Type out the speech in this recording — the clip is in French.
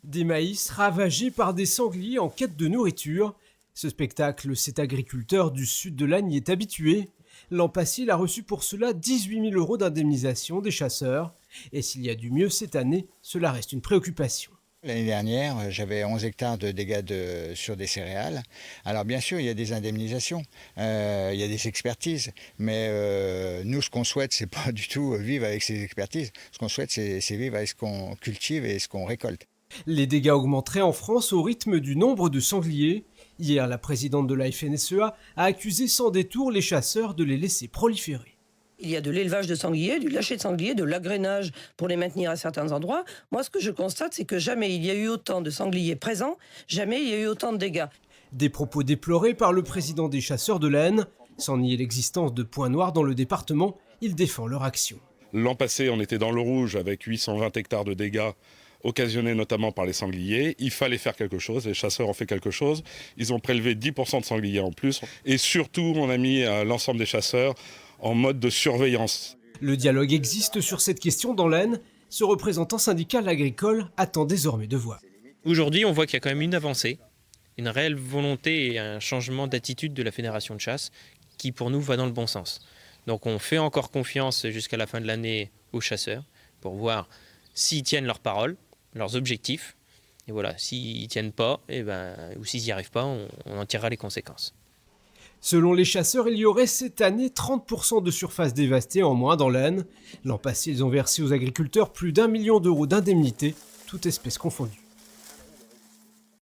Des maïs ravagés par des sangliers en quête de nourriture. Ce spectacle, cet agriculteur du sud de l'Aisne y est habitué. L'an passé, il a reçu pour cela 18 000 € d'indemnisation des chasseurs. Et s'il y a du mieux cette année, cela reste une préoccupation. L'année dernière, j'avais 11 hectares de dégâts sur des céréales. Alors bien sûr, il y a des indemnisations, il y a des expertises, mais nous, ce qu'on souhaite, c'est pas du tout vivre avec ces expertises. Ce qu'on souhaite, c'est vivre avec ce qu'on cultive et ce qu'on récolte. Les dégâts augmenteraient en France au rythme du nombre de sangliers. Hier, la présidente de la FNSEA a accusé sans détour les chasseurs de les laisser proliférer. Il y a de l'élevage de sangliers, du lâcher de sangliers, de l'agrainage pour les maintenir à certains endroits. Moi, ce que je constate, c'est que jamais il y a eu autant de sangliers présents, jamais il y a eu autant de dégâts. Des propos déplorés par le président des chasseurs de l'Aisne. Sans nier l'existence de points noirs dans le département, il défend leur action. L'an passé, on était dans le rouge avec 820 hectares de dégâts occasionnés notamment par les sangliers. Il fallait faire quelque chose, les chasseurs ont fait quelque chose. Ils ont prélevé 10% de sangliers en plus. Et surtout, on a mis l'ensemble des chasseurs en mode de surveillance. Le dialogue existe sur cette question dans l'Aisne. Ce représentant syndical agricole attend désormais de voir. Aujourd'hui, on voit qu'il y a quand même une avancée, une réelle volonté et un changement d'attitude de la Fédération de chasse qui, pour nous, va dans le bon sens. Donc on fait encore confiance jusqu'à la fin de l'année aux chasseurs pour voir s'ils tiennent leurs paroles, leurs objectifs. Et voilà, s'ils ne tiennent pas, ou s'ils n'y arrivent pas, on en tirera les conséquences. Selon les chasseurs, il y aurait cette année 30% de surface dévastée en moins dans l'Aisne. L'an passé, ils ont versé aux agriculteurs plus d'1 million € d'indemnités, toutes espèces confondues.